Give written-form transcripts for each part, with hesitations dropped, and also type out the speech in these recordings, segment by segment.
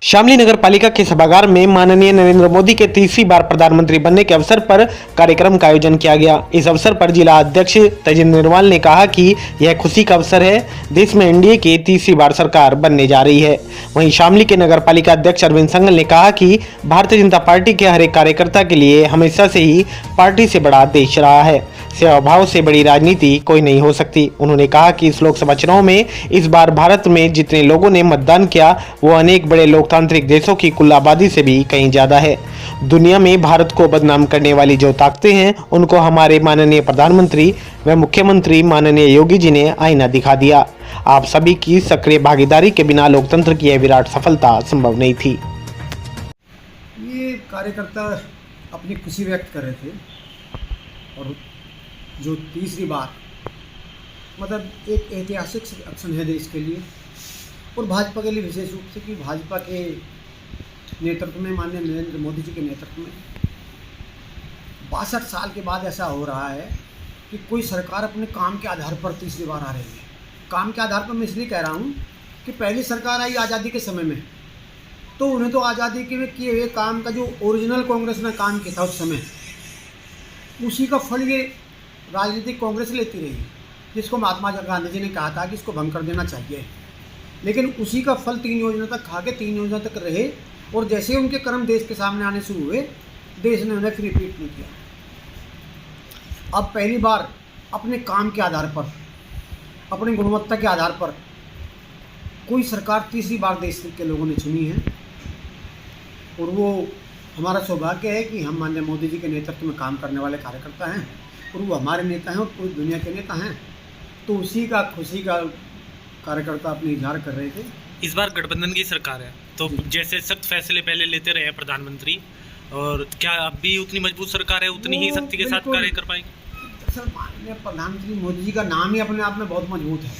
शामली नगर पालिका के सभागार में माननीय नरेंद्र मोदी के तीसरी बार प्रधानमंत्री बनने के अवसर पर कार्यक्रम का आयोजन किया गया। इस अवसर पर जिला अध्यक्ष तेजिंदर निर्वाल ने कहा कि यह खुशी का अवसर है, देश में एनडीए की तीसरी बार सरकार बनने जा रही है। वहीं शामली के नगर पालिका अध्यक्ष अरविंद संगल ने कहा कि भारतीय जनता पार्टी के हर एक कार्यकर्ता के लिए हमेशा से ही पार्टी से बड़ा देश रहा है। सेवा भाव से बड़ी राजनीति कोई नहीं हो सकती। उन्होंने कहा कि इस लोकसभा चुनाव में इस बार भारत में जितने लोगों ने मतदान किया वो अनेक बड़े लोकतांत्रिक देशों की कुल आबादी से भी कहीं ज्यादा है। दुनिया में भारत को बदनाम करने वाली जो ताकतें हैं उनको हमारे माननीय प्रधानमंत्री व मुख्यमंत्री माननीय योगी जी ने आईना दिखा दिया। आप सभी की सक्रिय भागीदारी के बिना लोकतंत्र की यह विराट सफलता संभव नहीं थी। ये कार्यकर्ता अपनी खुशी व्यक्त कर रहे थे और जो तीसरी बार मतलब एक ऐतिहासिक एक्शन है देश के लिए और भाजपा के लिए विशेष रूप से कि भाजपा के नेतृत्व में माननीय नरेंद्र मोदी जी के नेतृत्व में 62 साल के बाद ऐसा हो रहा है कि कोई सरकार अपने काम के आधार पर तीसरी बार आ रही है। काम के आधार पर मैं इसलिए कह रहा हूँ कि पहली सरकार आई आज़ादी के समय में तो उन्हें तो आज़ादी के किए हुए काम का जो ओरिजिनल कांग्रेस ने काम किया था उस समय उसी का फल ये राजनीतिक कांग्रेस लेती रही, जिसको महात्मा गांधी जी ने कहा था कि इसको भंग कर देना चाहिए। लेकिन उसी का फल 3 योजना तक खा के 3 योजना तक रहे और जैसे ही उनके कर्म देश के सामने आने शुरू हुए देश ने उन्हें फिर रिपीट नहीं किया। अब पहली बार अपने काम के आधार पर अपनी गुणवत्ता के आधार पर कोई सरकार तीसरी बार देश के लोगों ने चुनी है और वो हमारा सौभाग्य है कि हम माननीय मोदी जी के नेतृत्व में काम करने वाले कार्यकर्ता हैं और वो हमारे नेता हैं और पूरी दुनिया के नेता हैं। तो उसी का खुशी का कार्यकर्ता अपने इजहार कर रहे थे। इस बार गठबंधन की सरकार है तो जैसे सख्त फैसले पहले लेते रहे हैं प्रधानमंत्री, और क्या अब भी उतनी मजबूत सरकार है, उतनी ही शक्ति के साथ कार्य कर पाएंगे? सर माननीय प्रधानमंत्री मोदी जी का नाम ही अपने आप में बहुत मजबूत है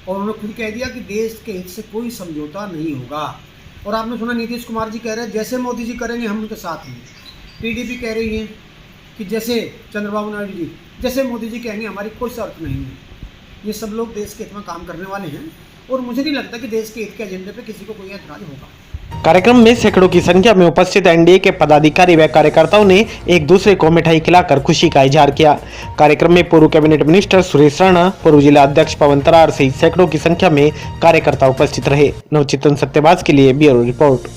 और उन्होंने खुद कह दिया कि देश के हित से कोई समझौता नहीं होगा। और आपने सुना नीतीश कुमार जी कह रहे हैं जैसे मोदी जी करेंगे हम उनके साथ हैं। टीडीपी कह रही है कि जैसे चंद्रबाबू नायडू जी जैसे मोदी जी कहेंगे हमारी कोई शर्त नहीं है। ये सब लोग देश के हित में काम करने वाले हैं और मुझे नहीं लगता कि देश के हित के एजेंडे पे किसी को कोई ऐतराज होगा। कार्यक्रम में सैकड़ों की संख्या में उपस्थित एनडीए के पदाधिकारी व कार्यकर्ताओं ने एक दूसरे को मिठाई खिलाकर खुशी का इजहार किया। कार्यक्रम में पूर्व कैबिनेट मिनिस्टर सुरेश राणा, पूर्व जिला अध्यक्ष पवन तरार सहित सैकड़ों की संख्या में कार्यकर्ता उपस्थित रहे। नवचेतन सत्यवाज के लिए ब्यूरो रिपोर्ट।